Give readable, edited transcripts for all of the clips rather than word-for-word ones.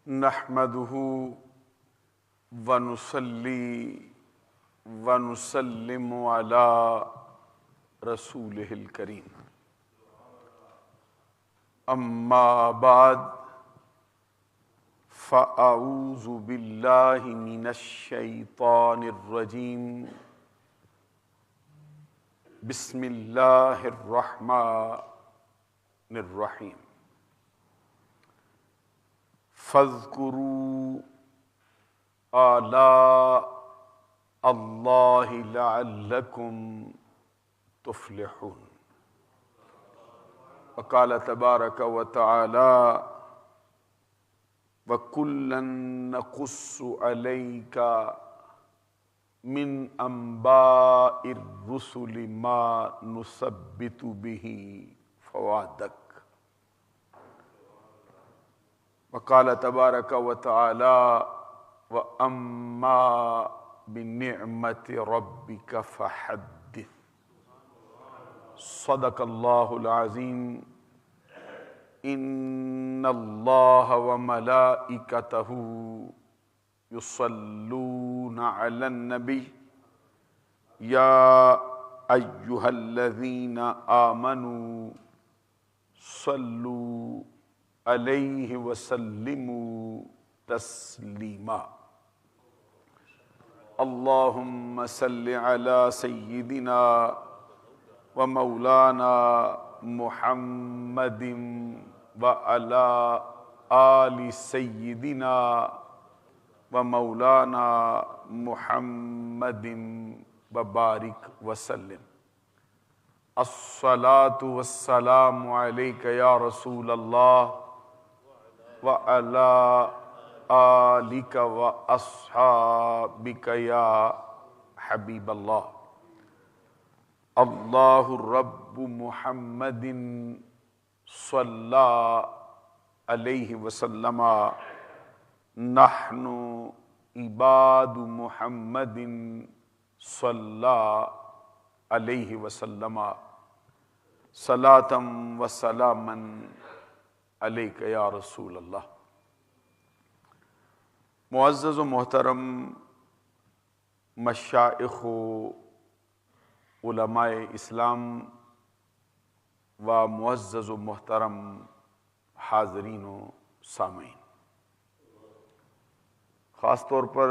نحمده ونصلي ونسلم على رسوله الكريم اما بعد فاعوذ بالله من الشيطان الرجيم بسم الله الرحمن الرحيم فاذكروا آلاء اللہ لعلکم تفلحون وقال تبارک وتعالی وَكُلًّا نَقُصُّ عَلَيْكَ مِنْ أَنْبَاءِ الرُّسُلِ مَا نُثَبِّتُ بِهِ فُؤَادَكَ وقال تبارک وتعالی وَأَمَّا بِنِعْمَةِ رَبِّكَ فَحَدِّثْ صدق اللہ العظیم ان اللہ وملائکتہ یصلون علی النبی یا ایہا الذین آمنوا صلوا علیہ وسلموا تسلیما اللہم صل علی سیدنا ومولانا محمد وعلی آل سیدنا ومولانا محمد وبارک وسلم الصلاۃ والسلام علیک یا رسول اللہ وعلی آلک واصحابک یا حبیب اللہ اللہ رب محمد صلی علیہ وسلم نحن عباد محمد صلی علیہ وسلم صلاۃ و سلاما علیک یا رسول اللہ۔ معزز و محترم مشائخ و علماء اسلام و معزز و محترم حاضرین و سامعین، خاص طور پر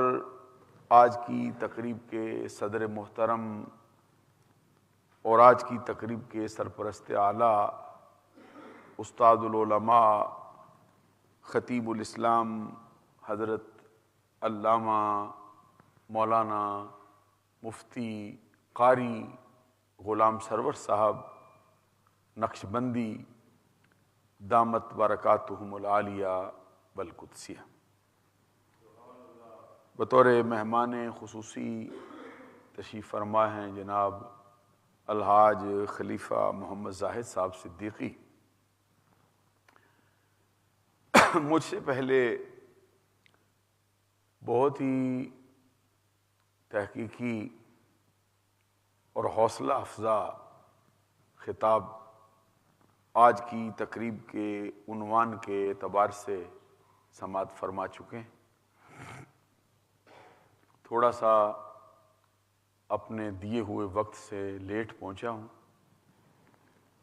آج کی تقریب کے صدر محترم اور آج کی تقریب کے سرپرست اعلیٰ استاد العلماء خطیب الاسلام حضرت علامہ مولانا مفتی قاری غلام سرور صاحب نقشبندی دامت برکاتہم العالیہ والقدسیہ، بطور مہمان خصوصی تشریف فرما ہیں جناب الحاج خلیفہ محمد زاہد صاحب صدیقی۔ مجھ سے پہلے بہت ہی تحقیقی اور حوصلہ افزا خطاب آج کی تقریب کے عنوان کے اعتبار سے سماعت فرما چکے ہیں۔ تھوڑا سا اپنے دیے ہوئے وقت سے لیٹ پہنچا ہوں،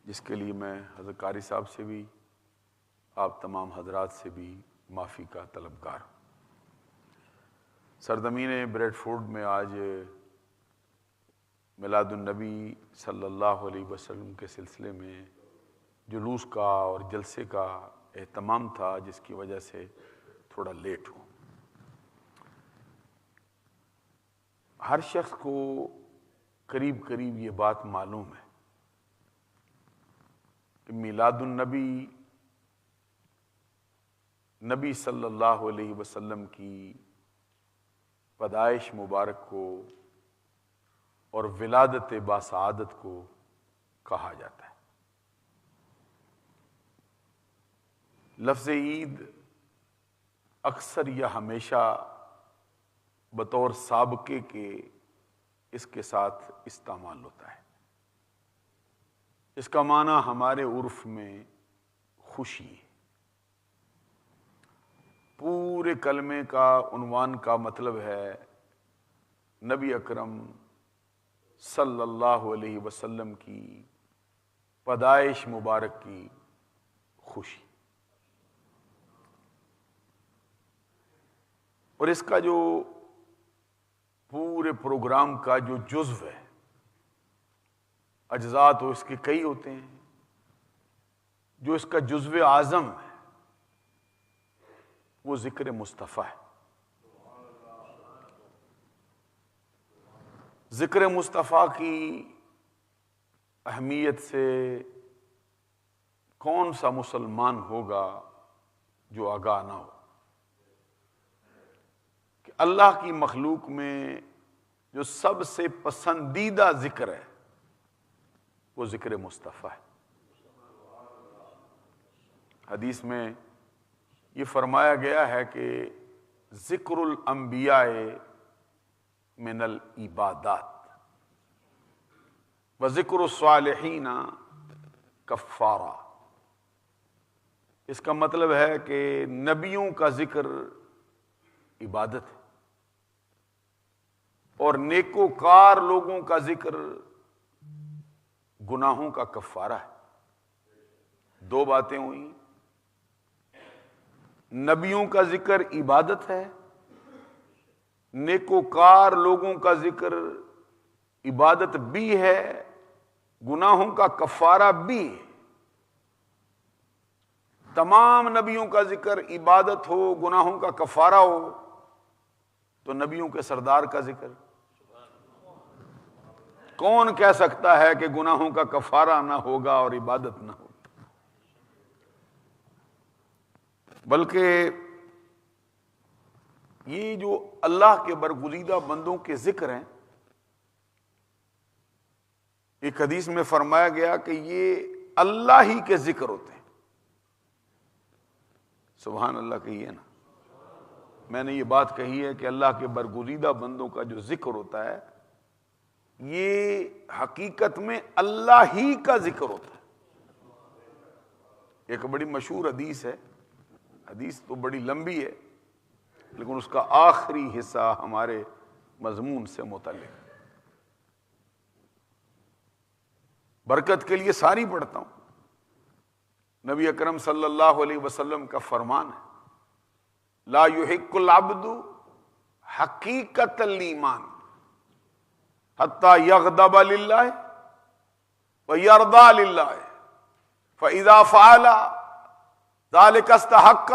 جس کے لیے میں حضرت قاری صاحب سے بھی آپ تمام حضرات سے بھی معافی کا طلبگار ہوں۔ سرزمین بریڈ فورڈ میں آج میلاد النبی صلی اللہ علیہ وسلم کے سلسلے میں جلوس کا اور جلسے کا اہتمام تھا، جس کی وجہ سے تھوڑا لیٹ ہوں۔ ہر شخص کو قریب قریب یہ بات معلوم ہے کہ میلاد النبی نبی صلی اللہ علیہ وسلم کی پیدائش مبارک کو اور ولادت باسعادت کو کہا جاتا ہے۔ لفظ عید اکثر یا ہمیشہ بطور سابقے کے اس کے ساتھ استعمال ہوتا ہے۔ اس کا معنی ہمارے عرف میں خوشی ہے۔ پورے کلمے کا عنوان کا مطلب ہے نبی اکرم صلی اللہ علیہ وسلم کی پیدائش مبارک کی خوشی. اور اس کا جو پورے پروگرام کا جو جزو ہے، اجزاء تو اس کے کئی ہوتے ہیں، جو اس کا جزو اعظم ہے وہ ذکر مصطفیٰ ہے. ذکر مصطفیٰ کی اہمیت سے کون سا مسلمان ہوگا جو آگاہ نہ ہو کہ اللہ کی مخلوق میں جو سب سے پسندیدہ ذکر ہے وہ ذکر مصطفیٰ ہے. حدیث میں یہ فرمایا گیا ہے کہ ذکر الانبیاء من العبادات و ذکر الصالحین کفارہ. اس کا مطلب ہے کہ نبیوں کا ذکر عبادت ہے اور نیکوکار لوگوں کا ذکر گناہوں کا کفارہ ہے. دو باتیں ہوئیں، نبیوں کا ذکر عبادت ہے، نیکوکار لوگوں کا ذکر عبادت بھی ہے، گناہوں کا کفارہ بھی ہے. تمام نبیوں کا ذکر عبادت ہو، گناہوں کا کفارہ ہو تو نبیوں کے سردار کا ذکر کون کہہ سکتا ہے کہ گناہوں کا کفارہ نہ ہوگا اور عبادت نہ ہوگی؟ بلکہ یہ جو اللہ کے برگزیدہ بندوں کے ذکر ہیں، ایک حدیث میں فرمایا گیا کہ یہ اللہ ہی کے ذکر ہوتے ہیں. سبحان اللہ کہیے نا. میں نے یہ بات کہی ہے کہ اللہ کے برگزیدہ بندوں کا جو ذکر ہوتا ہے یہ حقیقت میں اللہ ہی کا ذکر ہوتا ہے. ایک بڑی مشہور حدیث ہے، حدیث تو بڑی لمبی ہے لیکن اس کا آخری حصہ ہمارے مضمون سے متعلق ہے. برکت کے لیے ساری پڑھتا ہوں. نبی اکرم صلی اللہ علیہ وسلم کا فرمان ہے، لا یحق العبد حقیقت الایمان حتی یغضب للہ ویرضى للہ فاذا فعل ذلك استحق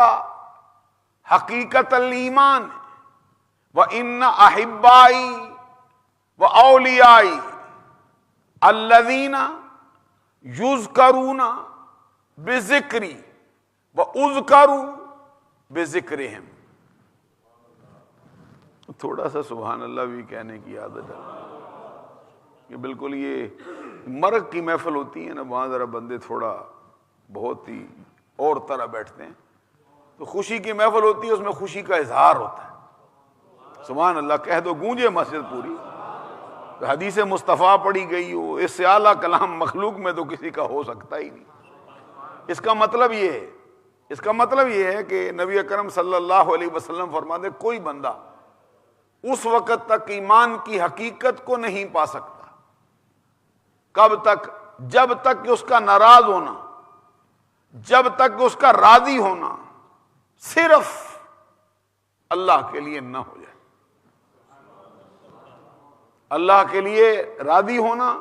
حقیقت الایمان وان احبائی واولیائی الذین یذکرون بذکری واذکر بذکرہم. تھوڑا سا سبحان اللہ بھی کہنے کی عادت ہے. یہ بالکل یہ مرگ کی محفل ہوتی ہے نا، وہاں ذرا بندے تھوڑا بہت ہی اور طرح بیٹھتے ہیں، تو خوشی کی محفل ہوتی ہے، اس میں خوشی کا اظہار ہوتا ہے. سبحان اللہ کہہ دو گونجے مسجد پوری. حدیث مصطفیٰ پڑھی گئی ہو، اس سے اعلیٰ کلام مخلوق میں تو کسی کا ہو سکتا ہی نہیں. اس کا مطلب یہ ہے کہ نبی اکرم صلی اللہ علیہ وسلم فرماتے ہیں کوئی بندہ اس وقت تک ایمان کی حقیقت کو نہیں پا سکتا. کب تک؟ جب تک کہ اس کا ناراض ہونا، جب تک کہ اس کا راضی ہونا صرف اللہ کے لیے نہ ہو جائے. اللہ کے لیے راضی ہونا،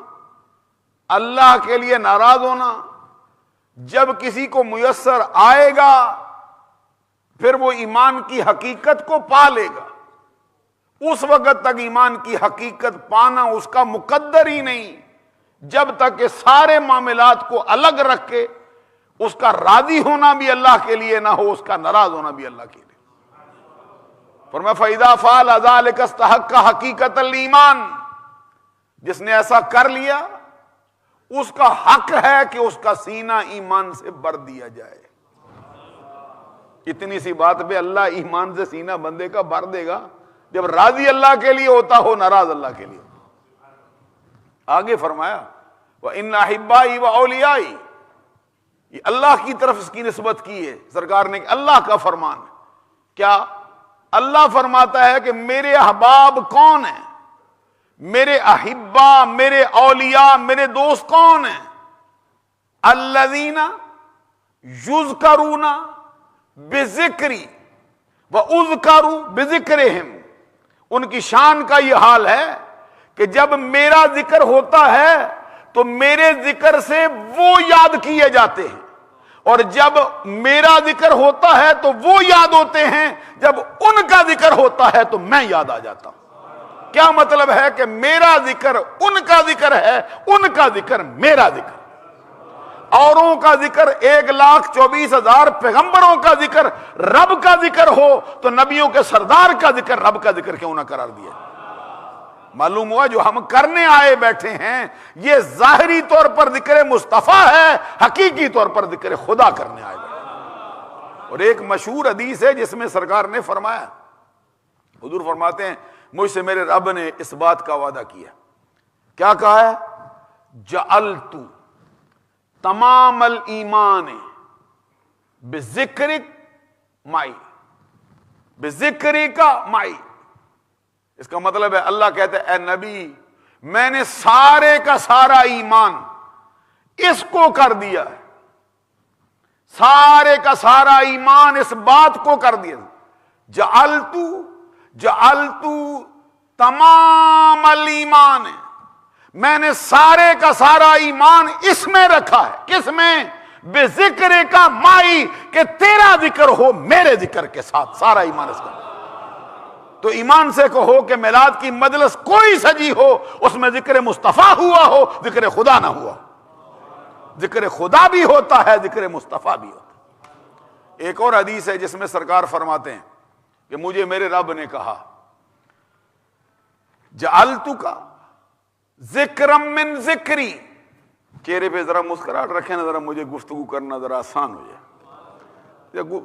اللہ کے لیے ناراض ہونا جب کسی کو میسر آئے گا پھر وہ ایمان کی حقیقت کو پا لے گا. اس وقت تک ایمان کی حقیقت پانا اس کا مقدر ہی نہیں جب تک کہ سارے معاملات کو الگ رکھ کے اس کا راضی ہونا بھی اللہ کے لیے نہ ہو، اس کا ناراض ہونا بھی اللہ کے لیے. فرمایا فَإِذَا فَعَلَ ذَلِكَ اسْتَحَقَّ حَقِيقَةَ الْإِيمَانِ. جس نے ایسا کر لیا اس کا حق ہے کہ اس کا سینہ ایمان سے بھر دیا جائے. اتنی سی بات پہ اللہ ایمان سے سینہ بندے کا بھر دے گا جب راضی اللہ کے لیے ہوتا ہو، ناراض اللہ کے لیے. آگے فرمایا وَإِنَّ أَحِبَّائِي وَأَوْلِيَائِي. یہ اللہ کی طرف اس کی نسبت کی ہے سرکار نے کہ اللہ کا فرمان ہے کیا؟ اللہ فرماتا ہے کہ میرے احباب کون ہیں، میرے احبا، میرے اولیاء، میرے دوست کون ہیں؟ الذین یذکرون بذکری واذکر بذکرہم، ان کی شان کا یہ حال ہے کہ جب میرا ذکر ہوتا ہے تو میرے ذکر سے وہ یاد کیے جاتے ہیں، اور جب میرا ذکر ہوتا ہے تو وہ یاد ہوتے ہیں، جب ان کا ذکر ہوتا ہے تو میں یاد آ جاتا ہوں۔ کیا مطلب ہے کہ میرا ذکر ان کا ذکر ہے، ان کا ذکر میرا ذکر۔ اوروں کا ذکر 1,24,000 پیغمبروں کا ذکر رب کا ذکر ہو تو نبیوں کے سردار کا ذکر رب کا ذکر کیوں نہ قرار دیا؟ معلوم ہوا جو ہم کرنے آئے بیٹھے ہیں یہ ظاہری طور پر ذکر مصطفیٰ ہے، حقیقی طور پر ذکر خدا کرنے آئے بیٹھے ہیں۔ اور ایک مشہور حدیث ہے جس میں سرکار نے فرمایا، حضور فرماتے ہیں مجھ سے میرے رب نے اس بات کا وعدہ کیا، کیا کہا ہے؟ جعلت تمام الایمان بذکرک معی، بذکرک معی۔ اس کا مطلب ہے اللہ کہتا ہے اے نبی میں نے سارے کا سارا ایمان اس کو کر دیا ہے، سارے کا سارا ایمان اس بات کو کر دیا۔ جعلت تمام الایمان، میں نے سارے کا سارا ایمان اس میں رکھا ہے۔ کس میں؟ بذکر کا مائی، کہ تیرا ذکر ہو میرے ذکر کے ساتھ، سارا ایمان اس کا۔ تو ایمان سے کہو کہ میلاد کی مجلس کوئی سجی ہو اس میں ذکر مصطفیٰ ہوا ہو، ذکر خدا نہ ہوا۔ ذکر خدا بھی ہوتا ہے، ذکر مصطفیٰ بھی ہوتا ہے۔ ایک اور حدیث ہے جس میں سرکار فرماتے ہیں کہ مجھے میرے رب نے کہا جعلتک ذکرم من ذکری، چہرے پہ ذرا مسکراہٹ رکھیں نا، ذرا مجھے گفتگو کرنا ذرا آسان ہو جائے،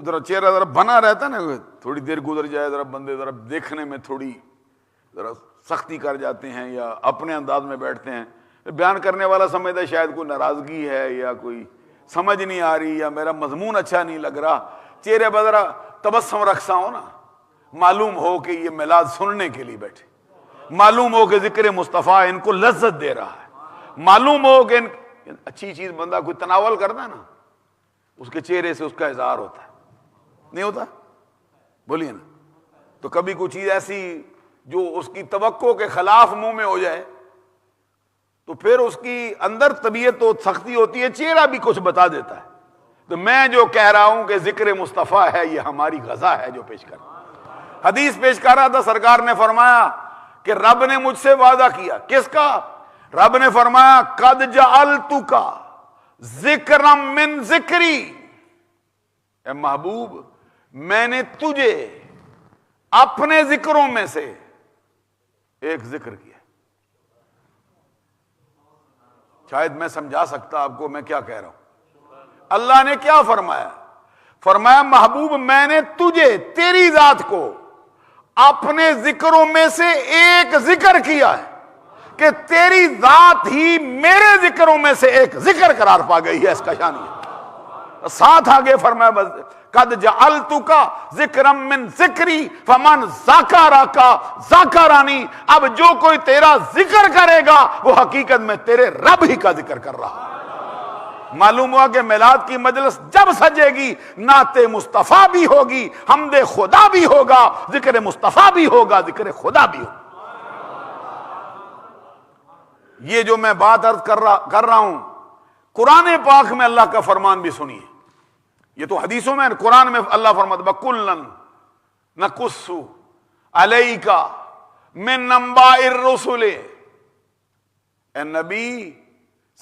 ذرا چہرہ ذرا بنا رہتا نا، تھوڑی دیر گزر جائے ذرا بندے ذرا دیکھنے میں تھوڑی ذرا سختی کر جاتے ہیں یا اپنے انداز میں بیٹھتے ہیں، بیان کرنے والا سمجھتا ہے شاید کوئی ناراضگی ہے یا کوئی سمجھ نہیں آ رہی یا میرا مضمون اچھا نہیں لگ رہا، چہرے پہ ذرا تبسم رکھتا ہو نا، معلوم ہو کہ یہ میلاد سننے کے لیے بیٹھے، معلوم ہو کہ ذکر مصطفیٰ ان کو لذت دے رہا ہے، معلوم ہو کہ اچھی چیز بندہ کوئی تناول کرتا ہے نا اس کے چہرے سے اس کا اظہار ہوتا ہے، نہیں ہوتا؟ بولیے نا۔ تو کبھی کوئی چیز ایسی جو اس کی توقع کے خلاف منہ میں ہو جائے تو پھر اس کی اندر طبیعت تو سختی ہوتی ہے، چہرہ بھی کچھ بتا دیتا ہے۔ تو میں جو کہہ رہا ہوں کہ ذکر مصطفیٰ ہے، یہ ہماری غذا ہے جو پیش کر رہا ہوں۔ حدیث پیش کر رہا تھا، سرکار نے فرمایا کہ رب نے مجھ سے وعدہ کیا، کس کا؟ رب نے فرمایا قد جعلتک ذکرم من ذکری، اے محبوب میں نے تجھے اپنے ذکروں میں سے ایک ذکر کیا۔ شاید میں سمجھا سکتا آپ کو میں کیا کہہ رہا ہوں۔ اللہ نے کیا فرمایا؟ فرمایا محبوب میں نے تجھے، تیری ذات کو اپنے ذکروں میں سے ایک ذکر کیا ہے کہ تیری ذات ہی میرے ذکروں میں سے ایک ذکر قرار پا گئی ہے، اس کا شان ہے۔ ساتھ آگے فرمایا قد جعلتک ذکرم من ذکری فمن ذکرک ذکرانی، اب جو کوئی تیرا ذکر کرے گا وہ حقیقت میں تیرے رب ہی کا ذکر کر رہا ہے۔ معلوم ہوا کہ میلاد کی مجلس جب سجے گی نعت مصطفیٰ بھی ہوگی، حمد خدا بھی ہوگا، ذکر مصطفیٰ بھی ہوگا، ذکر خدا بھی ہوگا۔ یہ جو میں بات عرض کر رہا ہوں قرآن پاک میں اللہ کا فرمان بھی سنیے، یہ تو حدیثوں میں، قرآن میں اللہ فرماتا ہے وَكُلًّا نَقُصُّ عَلَيْكَ مِنْ أَنْبَاءِ الرُّسُلِ، اے نبی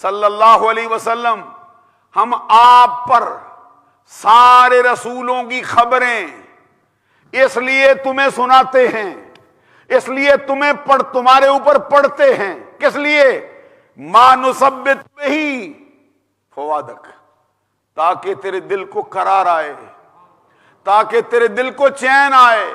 صلی اللہ علیہ وسلم ہم آپ پر سارے رسولوں کی خبریں اس لیے تمہیں سناتے ہیں، اس لیے تمہارے اوپر پڑھتے ہیں، کس لیے؟ مَا نُثَبِّتُ بِهِ فُؤَادَكَ، تاکہ تیرے دل کو قرار آئے، تاکہ تیرے دل کو چین آئے،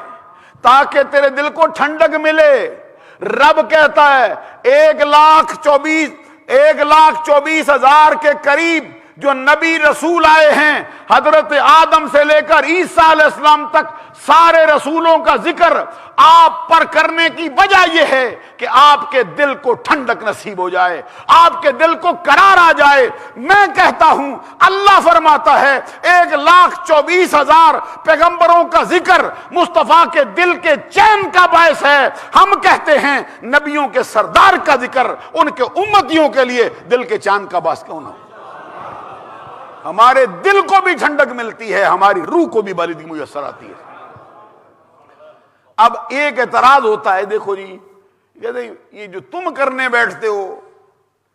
تاکہ تیرے دل کو ٹھنڈک ملے۔ رب کہتا ہے 1,24,000 کے قریب جو نبی رسول آئے ہیں حضرت آدم سے لے کر عیسیٰ علیہ السلام تک سارے رسولوں کا ذکر آپ پر کرنے کی وجہ یہ ہے کہ آپ کے دل کو ٹھنڈک نصیب ہو جائے، آپ کے دل کو قرار آ جائے۔ میں کہتا ہوں اللہ فرماتا ہے 1,24,000 پیغمبروں کا ذکر مصطفیٰ کے دل کے چین کا باعث ہے۔ ہم کہتے ہیں نبیوں کے سردار کا ذکر ان کے امتیوں کے لیے دل کے چین کا باعث کیوں نہ ہو؟ ہمارے دل کو بھی ٹھنڈک ملتی ہے، ہماری روح کو بھی بالادگی میسر آتی ہے۔ اب ایک اعتراض ہوتا ہے، دیکھو جی کہتے ہیں یہ جو تم کرنے بیٹھتے ہو،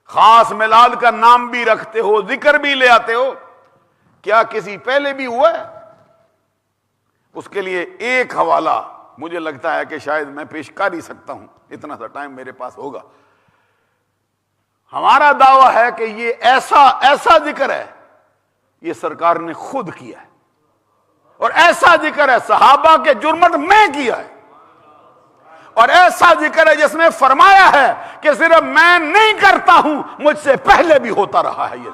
خاص میلاد کا نام بھی رکھتے ہو، ذکر بھی لے آتے ہو، کیا کسی پہلے بھی ہوا ہے؟ اس کے لیے ایک حوالہ مجھے لگتا ہے کہ شاید میں پیش کر ہی سکتا ہوں، اتنا سا ٹائم میرے پاس ہوگا۔ ہمارا دعویٰ ہے کہ یہ ایسا ذکر ہے یہ سرکار نے خود کیا ہے، اور ایسا ذکر ہے صحابہ کے جرمٹ میں کیا ہے، اور ایسا ذکر ہے جس میں فرمایا ہے کہ صرف میں نہیں کرتا ہوں، مجھ سے پہلے بھی ہوتا رہا ہے۔ یہ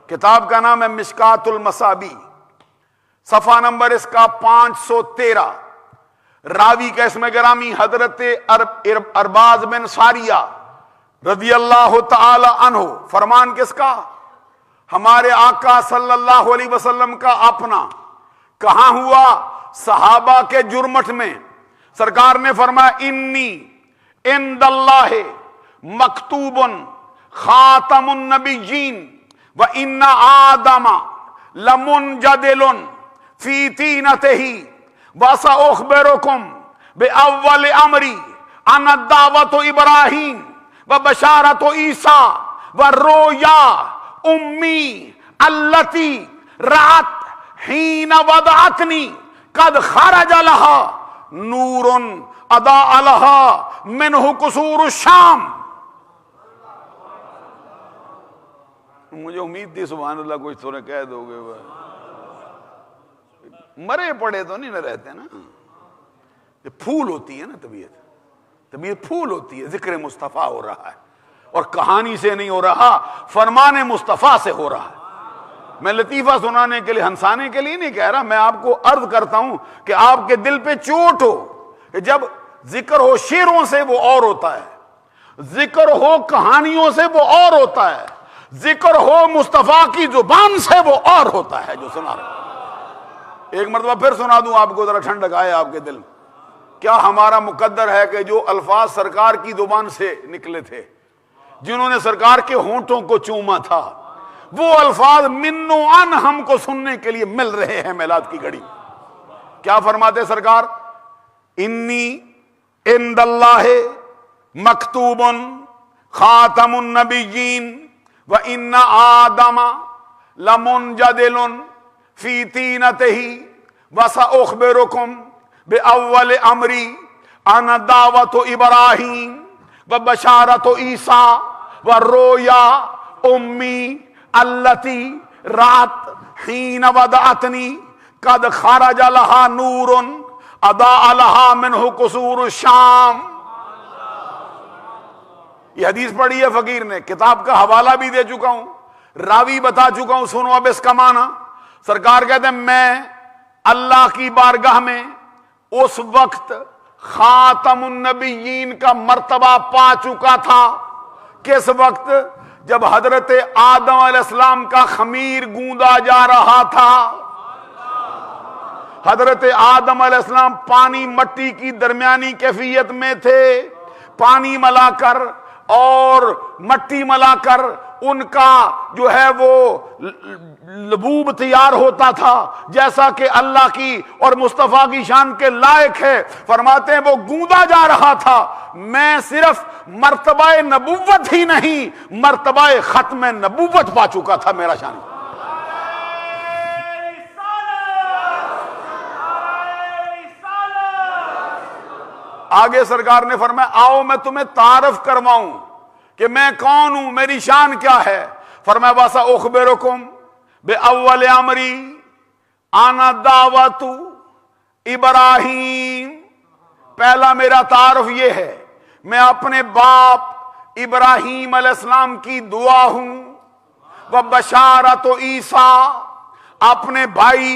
کتاب کا نام ہے مشکات المصابیح، صفحہ نمبر اس کا 513۔ راوی کا اسم گرامی حضرت ارباز بن ساریہ رضی اللہ تعالی عنہ۔ فرمان کس کا؟ ہمارے آقا صلی اللہ علیہ وسلم کا اپنا۔ کہاں ہوا؟ صحابہ کے جرمٹ میں۔ سرکار نے فرمایا انی عند اللہ مکتوب خاتم النبیین وان آدم لمنجدل فی تینتہ وسأخبرکم بأول امری ان الدعوۃ ابراہیم وبشارۃ عیسیٰ والرؤیا امی التی رأت حین وضعتنی قد خرج لها نور اضاء لها منہ قصور الشام۔ مجھے امید تھی سبحان اللہ کچھ تو کہہ دو گے، مرے پڑے تو نہیں نہ رہتے نا۔ یہ پھول ہوتی ہے نا، طبیعت پھول ہوتی ہے۔ ذکر مصطفیٰ ہو رہا ہے، اور کہانی سے نہیں ہو رہا، فرمان مصطفیٰ سے ہو رہا ہے۔ میں لطیفہ سنانے کے لیے، ہنسانے کے لیے نہیں کہہ رہا، میں آپ کو عرض کرتا ہوں کہ آپ کے دل پہ چوٹ ہو کہ جب ذکر ہو شعروں سے وہ اور ہوتا ہے، ذکر ہو کہانیوں سے وہ اور ہوتا ہے، ذکر ہو مصطفیٰ کی زبان سے وہ اور ہوتا ہے جو سنا رہا۔ ایک مرتبہ پھر سنا دوں آپ کو، ذرا ٹھنڈک آئے آپ کے دل۔ کیا ہمارا مقدر ہے کہ جو الفاظ سرکار کی زبان سے نکلے تھے، جنہوں نے سرکار کے ہونٹوں کو چوما تھا، وہ الفاظ من و عن ہم کو سننے کے لیے مل رہے ہیں میلاد کی گھڑی۔ کیا فرماتے سرکار؟ انی عند اللہ مکتوب خاتم النبیین وان آدم لمنجدل فی تینتہ وسأخبرکم بأول امری ان دعوت ابراہیم وبشارت عیسیٰ والرؤیا امی التی رات حین وضعتنی قد خرج لها نور اضاء لها منہ قصور الشام۔ یہ حدیث پڑھی ہے فقیر نے، کتاب کا حوالہ بھی دے چکا ہوں، راوی بتا چکا ہوں، سنو اب اس کا معنی۔ سرکار کہتے ہیں میں اللہ کی بارگاہ میں اس وقت خاتم النبیین کا مرتبہ پا چکا تھا۔ کس وقت؟ جب حضرت آدم علیہ السلام کا خمیر گوندا جا رہا تھا۔ حضرت آدم علیہ السلام پانی مٹی کی درمیانی کیفیت میں تھے، پانی ملا کر اور مٹی ملا کر ان کا جو ہے وہ لبوب تیار ہوتا تھا، جیسا کہ اللہ کی اور مصطفیٰ کی شان کے لائق ہے۔ فرماتے ہیں وہ گوندا جا رہا تھا، میں صرف مرتبہ نبوت ہی نہیں، مرتبہ ختم نبوت پا چکا تھا۔ میرا شان آگے سرکار نے فرمایا آؤ میں تمہیں تعارف کرواؤں کہ میں کون ہوں، میری شان کیا ہے۔ فرمایا وَسَأُخْبِرُكُمْ بِأَوَّلِ أَمْرِي أَنَا دَعْوَةُ ابراہیم۔ پہلا میرا تعارف یہ ہے، میں اپنے باپ ابراہیم علیہ السلام کی دعا ہوں۔ و بشارت عیسیٰ، اپنے بھائی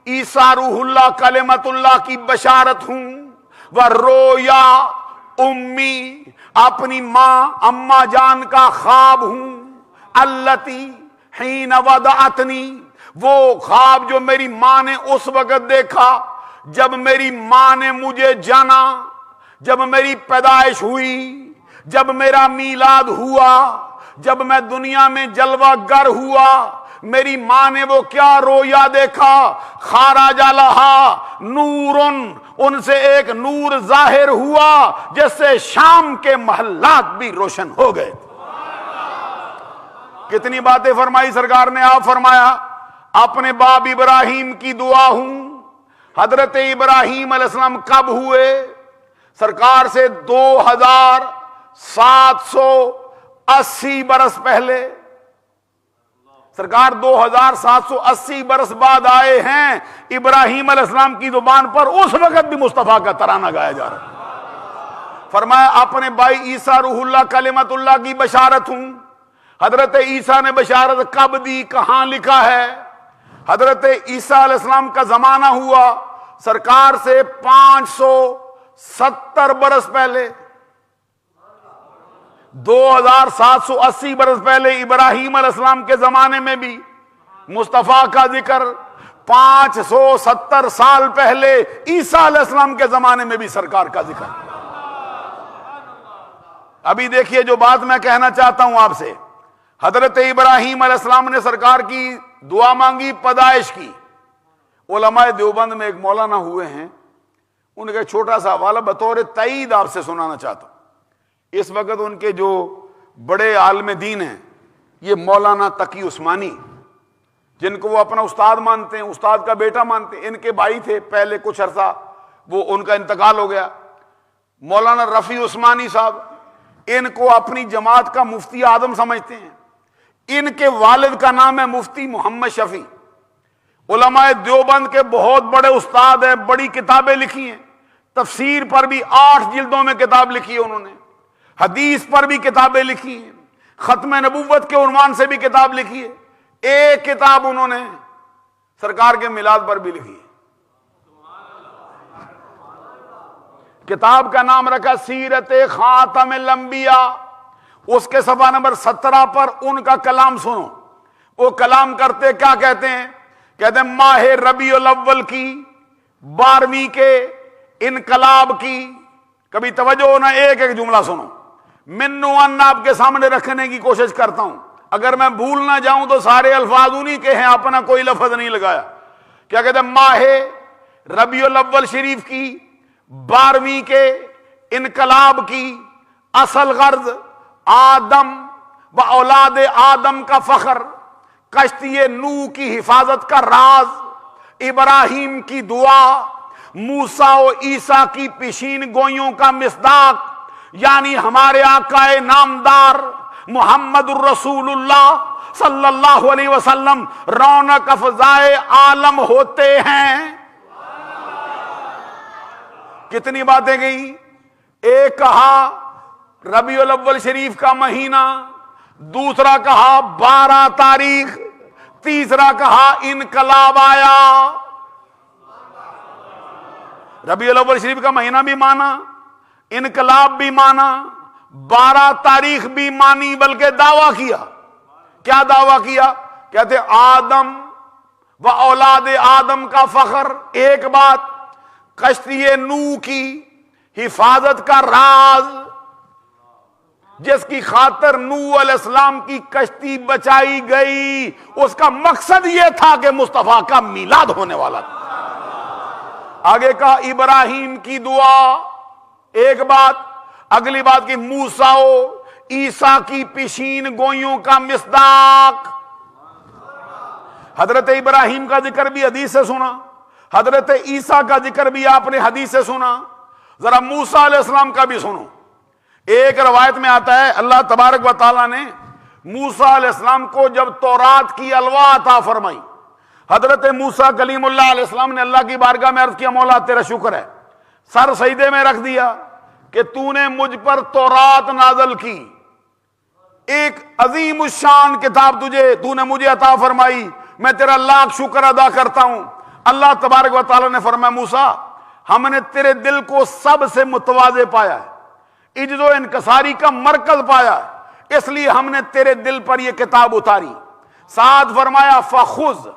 عیسیٰ روح اللہ کلمت اللہ کی بشارت ہوں، و رویا امی، اپنی ماں اماں جان کا خواب ہوں، التی حین وضعتنی، وہ خواب جو میری ماں نے اس وقت دیکھا جب میری ماں نے مجھے جانا، جب میری پیدائش ہوئی، جب میرا میلاد ہوا، جب میں دنیا میں جلوہ گر ہوا، میری ماں نے وہ کیا رویا دیکھا، خارج لہا نورن، ان سے ایک نور ظاہر ہوا جس سے شام کے محلات بھی روشن ہو گئے۔ کتنی باتیں فرمائی سرکار نے۔ آپ فرمایا اپنے باپ ابراہیم کی دعا ہوں۔ حضرت ابراہیم علیہ السلام کب ہوئے؟ سرکار سے 2780 برس پہلے، سرکار 2780 برس بعد آئے ہیں۔ ابراہیم علیہ السلام کی زبان پر اس وقت بھی مصطفیٰ کا ترانہ گایا جا رہا ہے۔ فرمایا اپنے بھائی عیسیٰ روح اللہ کلمت اللہ کی بشارت ہوں۔ حضرت عیسیٰ نے بشارت کب دی، کہاں لکھا ہے؟ حضرت عیسیٰ علیہ السلام کا زمانہ ہوا سرکار سے 570 برس پہلے، 2780 برس پہلے ابراہیم علیہ السلام کے زمانے میں بھی مصطفیٰ کا ذکر، 570 سال پہلے عیسیٰ علیہ السلام کے زمانے میں بھی سرکار کا ذکر۔ ابھی دیکھیے جو بات میں کہنا چاہتا ہوں آپ سے، حضرت ابراہیم علیہ السلام نے سرکار کی دعا مانگی پیدائش کی۔ علماء دیوبند میں ایک مولانا ہوئے ہیں، ان کا چھوٹا سا حوالہ بطور تائید آپ سے سنانا چاہتا ہوں۔ اس وقت ان کے جو بڑے عالم دین ہیں یہ مولانا تقی عثمانی، جن کو وہ اپنا استاد مانتے ہیں، استاد کا بیٹا مانتے ہیں، ان کے بھائی تھے پہلے کچھ عرصہ، وہ ان کا انتقال ہو گیا۔ مولانا رفیع عثمانی صاحب، ان کو اپنی جماعت کا مفتی اعظم سمجھتے ہیں۔ ان کے والد کا نام ہے مفتی محمد شفیع، علماء دیوبند کے بہت بڑے استاد ہیں، بڑی کتابیں لکھی ہیں، تفسیر پر بھی 8 جلدوں میں کتاب لکھی ہے انہوں نے، حدیث پر بھی کتابیں لکھی ہیں، ختم نبوت کے عنوان سے بھی کتاب لکھی ہے، ایک کتاب انہوں نے سرکار کے میلاد پر بھی لکھی ہے۔ کتاب کا نام رکھا سیرت خاتم الانبیاء۔ اس کے صفحہ نمبر 17 پر ان کا کلام سنو۔ وہ کلام کرتے کیا کہتے ہیں؟ کہتے ہیں ماہ ربیع الاول کی 12ویں کے انقلاب کی، کبھی توجہ ہونا، ایک ایک جملہ سنو، منو ان آپ کے سامنے رکھنے کی کوشش کرتا ہوں، اگر میں بھول نہ جاؤں تو سارے الفاظ انہی کے ہیں، اپنا کوئی لفظ نہیں لگایا۔ کیا کہتے ہیں؟ ماہ ربیع الاول شریف کی 12ویں کے انقلاب کی اصل غرض آدم و اولاد آدم کا فخر، کشتی نوح کی حفاظت کا راز، ابراہیم کی دعا، موسیٰ و عیسیٰ کی پیشین گوئیوں کا مصداق، یعنی ہمارے آقا نامدار محمد الرسول اللہ صلی اللہ علیہ وسلم رونق افزائے عالم ہوتے ہیں۔ کتنی باتیں گئی؟ ایک کہا ربیع الاول شریف کا مہینہ، دوسرا کہا 12 تاریخ، تیسرا کہا انقلاب آیا۔ ربیع الاول شریف کا مہینہ بھی مانا، انقلاب بھی مانا، 12 تاریخ بھی مانی، بلکہ دعویٰ کیا۔ کیا دعویٰ کیا؟ کہتے آدم و اولاد آدم کا فخر ایک بات، کشتی نوح کی حفاظت کا راز، جس کی خاطر نوح علیہ السلام کی کشتی بچائی گئی، اس کا مقصد یہ تھا کہ مصطفیٰ کا میلاد ہونے والا تھا۔ آگے کہا ابراہیم کی دعا ایک بات، اگلی بات کی موسیٰ و عیسیٰ کی پیشین گوئیوں کا مصداق۔ حضرت ابراہیم کا ذکر بھی حدیث سے سنا، حضرت عیسیٰ کا ذکر بھی آپ نے حدیث سے سنا، ذرا موسیٰ علیہ السلام کا بھی سنو۔ ایک روایت میں آتا ہے اللہ تبارک و تعالیٰ نے موسیٰ علیہ السلام کو جب تورات کی الواح عطا فرمائی، حضرت موسیٰ کلیم اللہ علیہ السلام نے اللہ کی بارگاہ میں عرض کیا مولا تیرا شکر ہے، سر سجدے میں رکھ دیا کہ تو نے مجھ پر تورات نازل کی، ایک عظیم الشان کتاب تو نے مجھے عطا فرمائی، میں تیرا لاکھ شکر ادا کرتا ہوں۔ اللہ تبارک و تعالیٰ نے فرمایا موسیٰ ہم نے تیرے دل کو سب سے متواضع پایا ہے، عجز و انکساری کا مرکز پایا ہے، اس لیے ہم نے تیرے دل پر یہ کتاب اتاری۔ ساتھ فرمایا فَخُذْ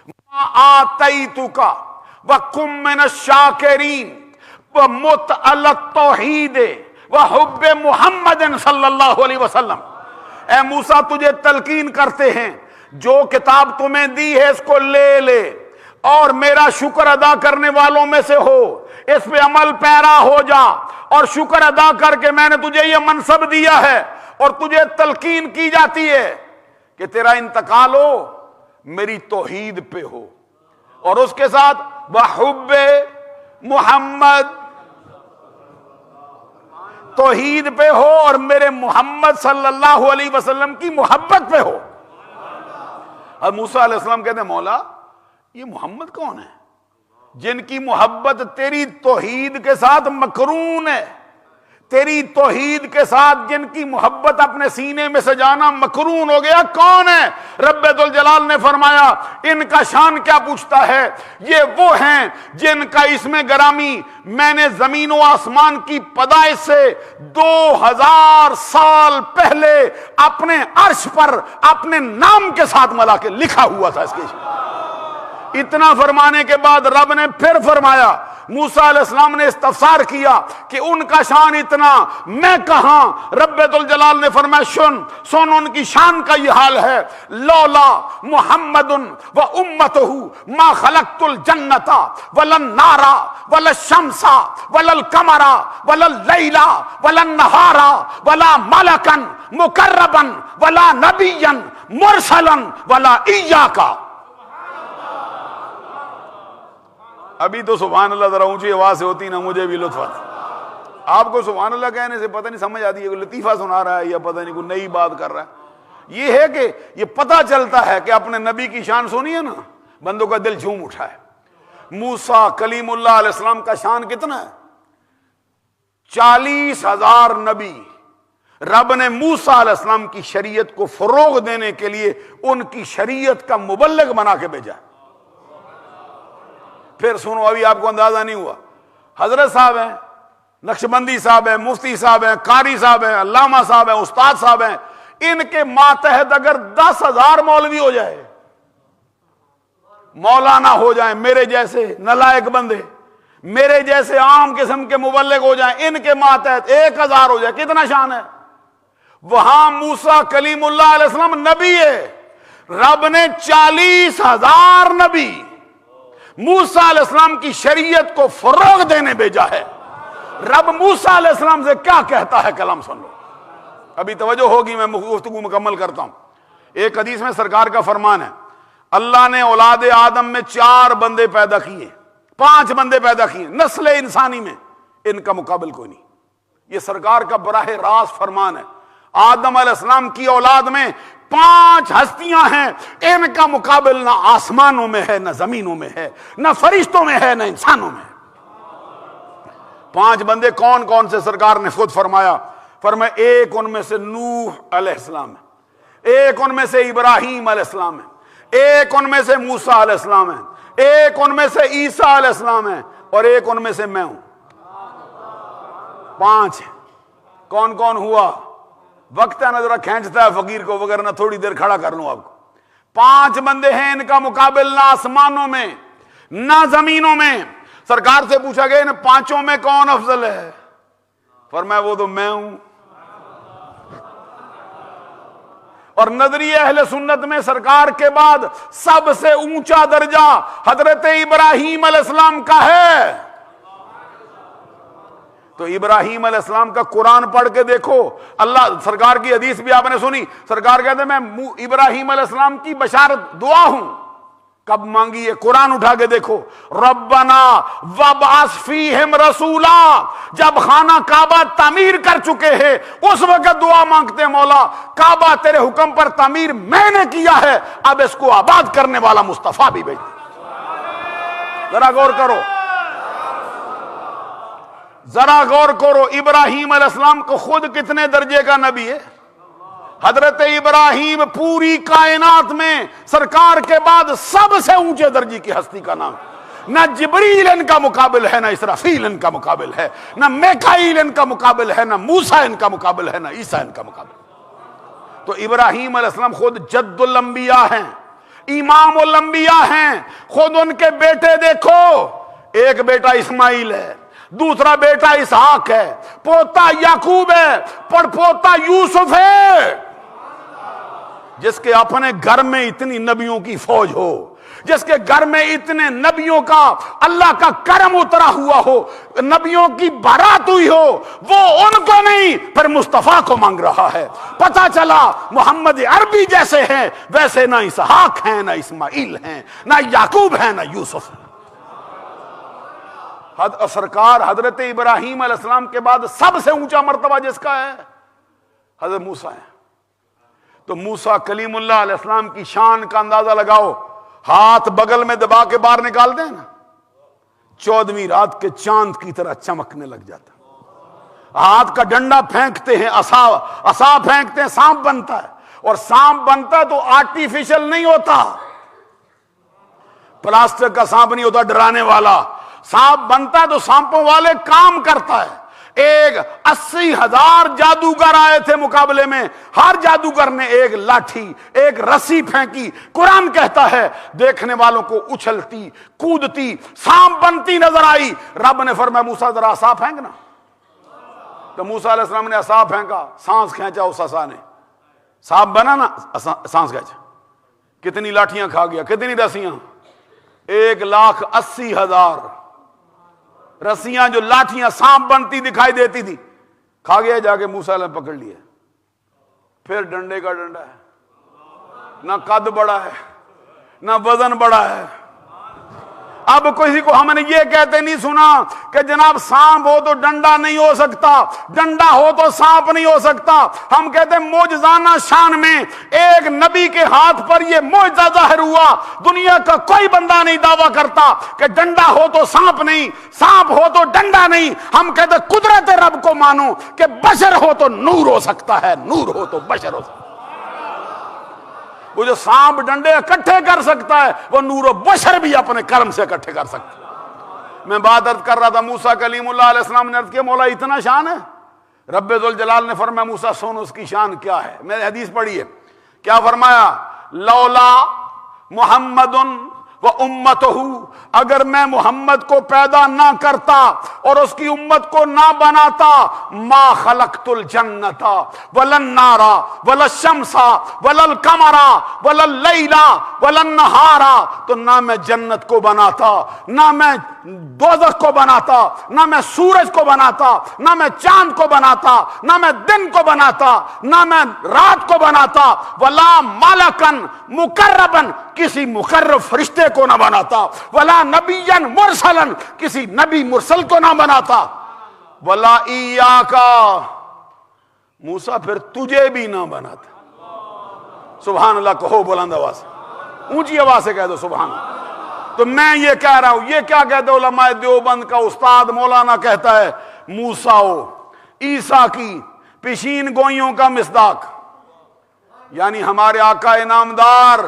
مَا آتَيْتُكَ وَكُن مِّنَ الشَّاكِرِينَ وَمُتْ عَلَى التَّوْحِيدِ وَحُبِّ مُحَمَّدٍ صلی اللہ علیہ وسلم۔ اے موسیٰ تجھے تلقین کرتے ہیں جو کتاب تمہیں دی ہے اس کو لے لے اور میرا شکر ادا کرنے والوں میں سے ہو، اس پہ عمل پیرا ہو جا، اور شکر ادا کر کے میں نے تجھے یہ منصب دیا ہے، اور تجھے تلقین کی جاتی ہے کہ تیرا انتقال ہو میری توحید پہ ہو، اور اس کے ساتھ بحب محمد، توحید پہ ہو اور میرے محمد صلی اللہ علیہ وسلم کی محبت پہ ہو۔ اور موسیٰ علیہ السلام کہتے ہیں مولا یہ محمد کون ہے جن کی محبت تیری توحید کے ساتھ مقرون ہے، تیری توحید کے ساتھ جن کی محبت اپنے سینے میں سے جانا مقرون ہو گیا، کون ہے؟ رب ذوالجلال نے فرمایا ان کا شان کیا پوچھتا ہے، یہ وہ ہیں جن کا اسم گرامی میں نے زمین و آسمان کی پیدائش سے 2000 سال پہلے اپنے عرش پر اپنے نام کے ساتھ ملا کے لکھا ہوا تھا۔ اس کے اتنا فرمانے کے بعد رب نے پھر فرمایا، موسیٰ علیہ السلام نے استفسار کیا کہ ان کا شان اتنا میں کہاں؟ رب ذوالجلال نے فرمایا سن ان کی شان کا یہ حال ہے، لولا محمد و امتہ ما خلقت الجنت ولا النار ولا الشمس ولا القمر ولا اللیل ولا النہار ولا ملکا مقربا ولا نبیا مرسلا ولا ایاک۔ ابھی تو سبحان اللہ ذرا اونچی آواز سے ہوتی نا مجھے بھی لطف آتا۔ آپ کو سبحان اللہ کہنے سے پتہ نہیں سمجھ آتی ہے کوئی لطیفہ سنا رہا ہے یا پتہ نہیں کوئی نئی بات کر رہا ہے، یہ ہے کہ یہ پتہ چلتا ہے کہ اپنے نبی کی شان سنی ہے نا بندوں کا دل جھوم اٹھا ہے۔ موسیٰ کلیم اللہ علیہ السلام کا شان کتنا ہے؟ 40,000 نبی رب نے موسیٰ علیہ السلام کی شریعت کو فروغ دینے کے لیے ان کی شریعت کا مبلغ بنا کے بھیجا۔ پھر سنو ابھی آپ کو اندازہ نہیں ہوا، حضرت صاحب ہیں، نقشبندی صاحب ہیں، مفتی صاحب ہیں، قاری صاحب ہیں، علامہ صاحب ہیں، استاد صاحب ہیں، ان کے ماتحت اگر 10,000 مولوی ہو جائے، مولانا ہو جائیں، میرے جیسے نالائق بندے، میرے جیسے عام قسم کے مبلغ ہو جائیں، ان کے ماتحت 1,000 ہو جائے، کتنا شان ہے؟ وہاں موسیٰ کلیم اللہ علیہ السلام نبی ہے، رب نے 40,000 نبی موسیٰ علیہ السلام کی شریعت کو فروغ دینے بھیجا ہے۔ رب موسیٰ علیہ السلام سے کیا کہتا ہے کلام سن لو، ابھی توجہ ہوگی، میں گفتگو مکمل کرتا ہوں۔ ایک حدیث میں سرکار کا فرمان ہے، اللہ نے اولاد آدم میں 4 بندے پیدا کیے، 5 بندے پیدا کیے نسل انسانی میں، ان کا مقابل کوئی نہیں۔ یہ سرکار کا براہ راست فرمان ہے۔ آدم علیہ السلام کی اولاد میں 5 ہستیاں ہیں، ان کا مقابل نہ آسمانوں میں ہے، نہ زمینوں میں ہے، نہ فرشتوں میں ہے، نہ انسانوں میں ہے۔ 5 بندے کون کون سے سرکار نے خود فرمایا، ایک ان میں سے نوح علیہ السلام ہے، ایک ان میں سے ابراہیم علیہ السلام ہے، ایک ان میں سے موسیٰ علیہ السلام ہے، ایک ان میں سے عیسیٰ علیہ السلام ہے، اور ایک ان میں سے میں ہوں۔ 5 کون کون ہوا؟ وقت ہے نا ذرا کھینچتا ہے فقیر کو، وغیرہ تھوڑی دیر کھڑا کر لوں آپ کو۔ 5 بندے ہیں، ان کا مقابل نہ آسمانوں میں نہ زمینوں میں۔ سرکار سے پوچھا گیا ان 5 میں کون افضل ہے؟ فرمایا وہ تو میں ہوں۔ اور نظریہ اہل سنت میں سرکار کے بعد سب سے اونچا درجہ حضرت ابراہیم علیہ السلام کا ہے۔ تو ابراہیم علیہ السلام کا قرآن پڑھ کے دیکھو، اللہ سرکار کی حدیث بھی آپ نے سنی، سرکار کہتے ہیں میں ابراہیم علیہ السلام کی بشارت دعا ہوں۔ کب مانگی ہے؟ قرآن اٹھا کے دیکھو، ربنا وابعث فیہم رسولا، جب خانہ کعبہ تعمیر کر چکے ہیں اس وقت دعا مانگتے ہیں، مولا کعبہ تیرے حکم پر تعمیر میں نے کیا ہے، اب اس کو آباد کرنے والا مصطفیٰ بھی بھیج دے۔ ذرا غور کرو، ذرا غور کرو، ابراہیم علیہ السلام کو خود کتنے درجے کا نبی ہے؟ حضرت ابراہیم پوری کائنات میں سرکار کے بعد سب سے اونچے درجے کی ہستی کا نام. نہ جبریل ان کا مقابل ہے، نہ اسرافیل ان کا مقابل ہے، نہ میکائیل ان کا مقابل ہے، نہ موسیٰ ان کا مقابل ہے، نہ عیسیٰ ان کا مقابل. تو ابراہیم علیہ السلام خود جد الانبیاء ہیں، امام الانبیاء ہیں. خود ان کے بیٹے دیکھو، ایک بیٹا اسماعیل ہے، دوسرا بیٹا اسحاق ہے، پوتا یعقوب ہے، پڑ پوتا یوسف ہے. جس کے اپنے گھر میں اتنی نبیوں کی فوج ہو، جس کے گھر میں اتنے نبیوں کا اللہ کا کرم اترا ہوا ہو، نبیوں کی بارات ہوئی ہو، وہ ان کو نہیں پھر مصطفیٰ کو مانگ رہا ہے. پتہ چلا محمد عربی جیسے ہیں ویسے نہ اسحاق ہیں، نہ اسماعیل ہیں، نہ یعقوب ہیں، نہ یوسف ہیں. سرکار حضرت ابراہیم علیہ السلام کے بعد سب سے اونچا مرتبہ جس کا ہے حضرت موسیٰ ہے. تو موسیٰ کلیم اللہ علیہ السلام کی شان کا اندازہ لگاؤ. ہاتھ بغل میں دبا کے باہر نکال دیں نا، 14ویں رات کے چاند کی طرح چمکنے لگ جاتا. ہاتھ کا ڈنڈا پھینکتے ہیں، عصا پھینکتے ہیں، سانپ بنتا ہے. اور سانپ بنتا تو آرٹیفیشل نہیں ہوتا، پلاسٹک کا سانپ نہیں ہوتا ڈرانے والا. سانپ بنتا تو سانپوں والے کام کرتا ہے. ایک 80,000 جادوگر آئے تھے مقابلے میں، ہر جادوگر نے ایک لاٹھی ایک رسی پھینکی. قرآن کہتا ہے دیکھنے والوں کو اچھلتی کودتی سانپ بنتی نظر آئی. رب نے فرمایا موسیٰ ذرا عصا پھینکنا. تو موسیٰ علیہ السلام نے عصا پھینکا، سانس کھینچا اس عصا نے، سانپ بنا نا، سانس کھینچا. کتنی لاٹھیاں کھا گیا، کتنی رسیاں؟ 1,80,000 رسیاں جو لاٹھیاں سانپ بنتی دکھائی دیتی تھی کھا گیا. جا کے موسیٰ نے پکڑ لیا. پھر ڈنڈے کا ڈنڈا ہے، نہ قد بڑا ہے نہ وزن بڑا ہے. اب کسی کو ہم نے یہ کہتے نہیں سنا کہ جناب سانپ ہو تو ڈنڈا نہیں ہو سکتا، ڈنڈا ہو تو سانپ نہیں ہو سکتا. ہم کہتے ہیں معجزانہ شان میں ایک نبی کے ہاتھ پر یہ معجزہ ظاہر ہوا. دنیا کا کوئی بندہ نہیں دعویٰ کرتا کہ ڈنڈا ہو تو سانپ نہیں، سانپ ہو تو ڈنڈا نہیں. ہم کہتے ہیں قدرت رب کو مانو کہ بشر ہو تو نور ہو سکتا ہے، نور ہو تو بشر ہو سکتا ہے. وہ جو سانپ ڈنڈے اکٹھے کر سکتا ہے وہ نور و بشر بھی اپنے کرم سے اکٹھے کر سکتا ہے. میں بات عرض کر رہا تھا موسیٰ کلیم اللہ علیہ السلام نے عرض کیا مولا اتنا شان ہے؟ رب ذوالجلال نے فرمایا موسیٰ سن اس کی شان کیا ہے. میں نے حدیث پڑھی ہے، کیا فرمایا؟ لولا محمد و امتہ، اگر میں محمد کو پیدا نہ کرتا اور اس کی امت کو نہ بناتا، ما خلقت الجنت ولا النار ولا الشمس ولا القمر ولا اللیل ولا النہار، تو نہ میں جنت کو بناتا، نہ میں دوزخ کو بناتا، نہ میں سورج کو بناتا، نہ میں چاند کو بناتا، نہ میں دن کو بناتا، نہ میں رات کو بناتا، ولا ملکن مقربن، کسی مقرب فرشتے کو نہ بناتا، ولا نبیًا مرسلن، کسی نبی مرسل کو نہ بناتا، ولا ایاکا، موسیٰ پھر تجھے بھی نہ بناتا. سبحان اللہ کہو بلند آواز سے، اونچی آواز سے کہہ دو سبحان اللہ. تو میں یہ کہہ رہا ہوں، یہ کیا کہتے ہیں علماء دیوبند کا استاد مولانا کہتا ہے موسیٰ عیسیٰ کی پیشین گوئیوں کا مصداق، یعنی ہمارے آقا انعامدار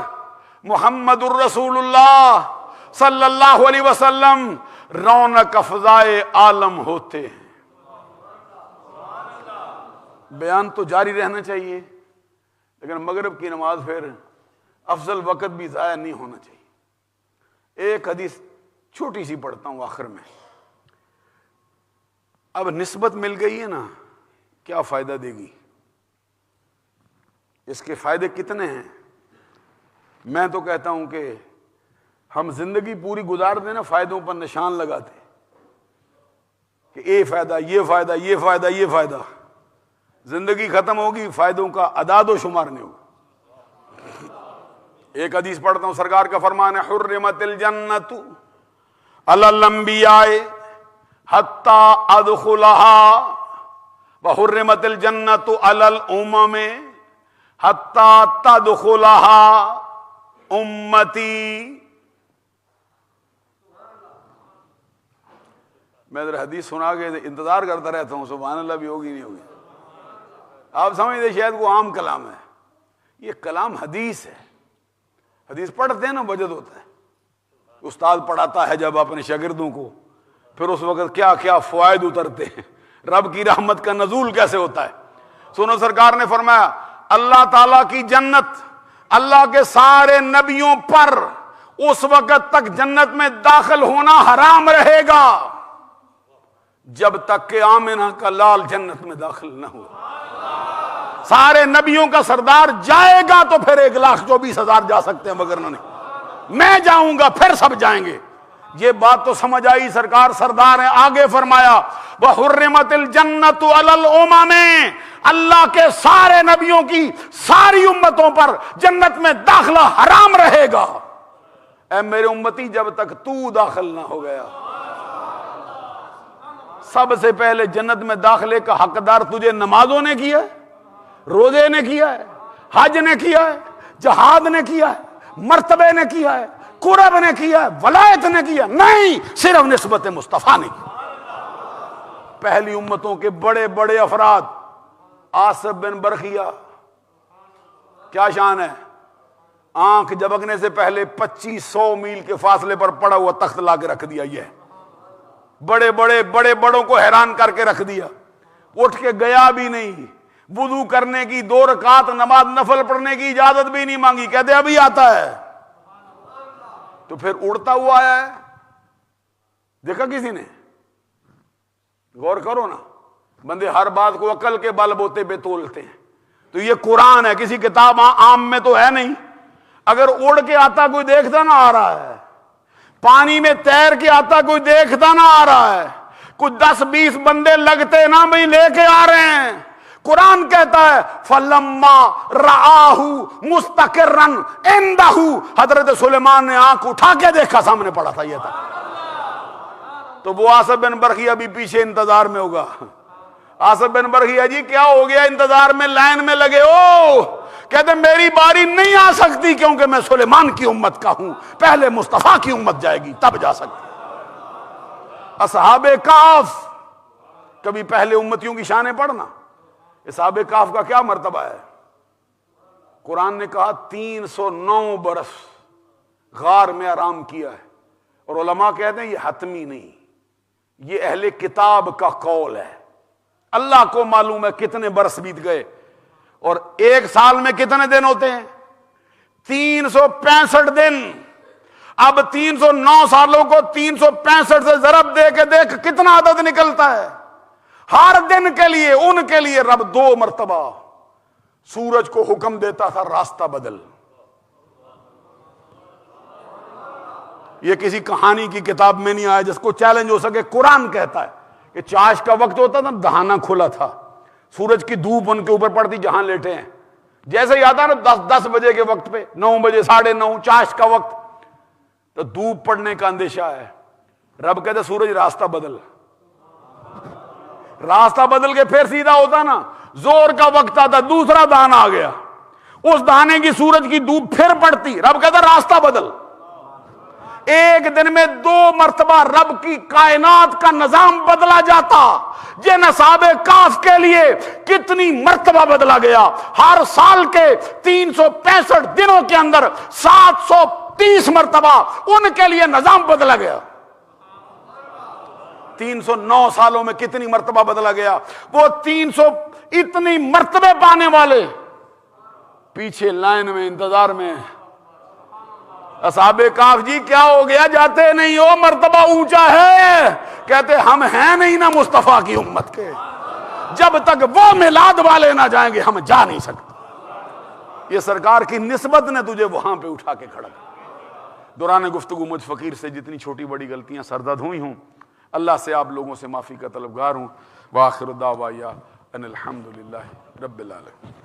محمد الرسول اللہ صلی اللہ علیہ وسلم رونق افزائے عالم ہوتے ہیں. بیان تو جاری رہنا چاہیے لیکن مغرب کی نماز پھر افضل وقت بھی ضائع نہیں ہونا چاہیے. ایک حدیث چھوٹی سی پڑھتا ہوں آخر میں. اب نسبت مل گئی ہے نا، کیا فائدہ دے گی؟ اس کے فائدے کتنے ہیں؟ میں تو کہتا ہوں کہ ہم زندگی پوری گزار دیں نا فائدوں پر نشان لگاتے کہ یہ فائدہ یہ فائدہ یہ فائدہ یہ فائدہ، زندگی ختم ہوگی فائدوں کا اعداد و شمار نہیں ہوگا. ایک حدیث پڑھتا ہوں، سرکار کا فرمان ہے حرمت الجنت علی الانبیاء حتی ادخلها وحرمت الجنت علی الامم حتی تدخلها امتی. میں ادھر حدیث سنا کے انتظار کرتا رہتا ہوں سبحان اللہ بھی ہوگی نہیں ہوگی. آپ سمجھتے شاید وہ عام کلام ہے. یہ کلام حدیث ہے. حدیث پڑھتے ہیں نا وجد ہوتا ہے. استاد پڑھاتا ہے جب اپنے شاگردوں کو, پھر اس وقت کیا کیا فوائد اترتے ہیں, رب کی رحمت کا نزول کیسے ہوتا ہے. سنو, سرکار نے فرمایا اللہ تعالیٰ کی جنت اللہ کے سارے نبیوں پر اس وقت تک جنت میں داخل ہونا حرام رہے گا جب تک کہ آمنہ کا لال جنت میں داخل نہ ہو. سارے نبیوں کا سردار جائے گا تو پھر 1,24,000 جا سکتے ہیں, مگر نہیں. میں جاؤں گا پھر سب جائیں گے. یہ بات تو سمجھ آئی, سرکار سردار ہیں. آگے فرمایا وَحُرِّمَتِ الْجَنَّةُ عَلَى الْأُمَمِ, اللہ کے سارے نبیوں کی ساری امتوں پر جنت میں داخلہ حرام رہے گا. اے میرے امتی, جب تک تو داخل نہ ہو گیا. سب سے پہلے جنت میں داخلے کا حقدار تجھے نمازوں نے کیا ہے, روزے نے کیا ہے, حج نے کیا ہے, جہاد نے کیا ہے, مرتبے نے کیا ہے, قرب نے کیا ہے, ولایت نے کیا نہیں, صرف نسبت مصطفیٰ نے کی. پہلی امتوں کے بڑے بڑے افراد, آصف بن برخیہ, کیا شان ہے, آنکھ جھپکنے سے پہلے 2500 میل کے فاصلے پر پڑا ہوا تخت لا کے رکھ دیا. یہ بڑے بڑوں کو حیران کر کے رکھ دیا. اٹھ کے گیا بھی نہیں, وضو کرنے کی 2 رکعت نماز نفل پڑھنے کی اجازت بھی نہیں مانگی, کہتے ابھی آتا ہے. تو پھر اڑتا ہوا آیا ہے, دیکھا کسی نے؟ غور کرو نا, بندے ہر بات کو عقل کے بل بوتے پہ تولتے ہیں. تو یہ قرآن ہے, کسی کتاب عام میں تو ہے نہیں. اگر اڑ کے آتا کوئی دیکھتا نہ آ رہا ہے, پانی میں تیر کے آتا کوئی دیکھتا نہ آ رہا ہے, کچھ 10-20 بندے لگتے نا بھئی لے کے آ رہے ہیں. قرآن کہتا ہے فَلَمَّا رَآهُ مُسْتَقِرًّا عِندَهُ, حضرت سلیمان نے آنکھ اٹھا کے دیکھا, سامنے پڑا تھا یہ تھا. تو وہ آصف بن برخیہ بھی پیچھے انتظار میں ہوگا. آصف بن برخیہ جی کیا ہو گیا, انتظار میں لائن میں لگے ہو. کہتے میری باری نہیں آ سکتی کیونکہ میں سلیمان کی امت کا ہوں, پہلے مصطفیٰ کی امت جائے گی تب جا سکتی. اصحاب کہف, کبھی پہلے امتیوں کی شانیں پڑھنا. اصحاب کہف کا کیا مرتبہ ہے؟ قرآن نے کہا 309 برس غار میں آرام کیا ہے. اور علماء کہتے ہیں یہ حتمی نہیں, یہ اہل کتاب کا قول ہے. اللہ کو معلوم ہے کتنے برس بیت گئے. اور 1 سال میں کتنے دن ہوتے ہیں؟ 365 دن. اب 309 سالوں کو 365 سے ضرب دے کے دیکھ کتنا عدد نکلتا ہے. ہر دن کے لیے ان کے لیے رب 2 مرتبہ سورج کو حکم دیتا تھا راستہ بدل. یہ کسی کہانی کی کتاب میں نہیں آیا جس کو چیلنج ہو سکے. قرآن کہتا ہے کہ چاش کا وقت ہوتا تھا, دہانا کھلا تھا, سورج کی دھوپ ان کے اوپر پڑتی جہاں لیٹے ہیں. جیسے ہی آتا نا 10 بجے کے وقت پہ, 9 بجے 9:30 چاش کا وقت, تو دھوپ پڑنے کا اندیشہ ہے. رب کہتے سورج راستہ بدل. راستہ بدل کے پھر سیدھا ہوتا نا, زور کا وقت آتا, دوسرا دانا آ گیا, اس دانے کی سورج کی دھوپ پھر پڑتی. رب کہتا راستہ بدل. ایک دن میں 2 مرتبہ رب کی کائنات کا نظام بدلا جاتا. جن اصحاب کہف کے لیے کتنی مرتبہ بدلا گیا. ہر سال کے 365 دنوں کے اندر 730 مرتبہ ان کے لیے نظام بدلا گیا. 309 سالوں میں کتنی مرتبہ بدلا گیا. وہ 300 اتنی مرتبے پانے والے پیچھے لائن میں انتظار میں. اصحاب کہف جی کیا ہو گیا, جاتے نہیں ہو, مرتبہ اونچا ہے. کہتے ہم ہیں نہیں نا مصطفیٰ کی امت کے, جب تک وہ میلاد والے نہ جائیں گے ہم جا نہیں سکتے. یہ سرکار کی نسبت نے تجھے وہاں پہ اٹھا کے کھڑا کیا. دوران گفتگو مجھ فقیر سے جتنی چھوٹی بڑی غلطیاں سرزد ہوئی ہوں, اللہ سے آپ لوگوں سے معافی کا طلبگار ہوں. وآخر دعوایا ان الحمدللہ رب العالمین.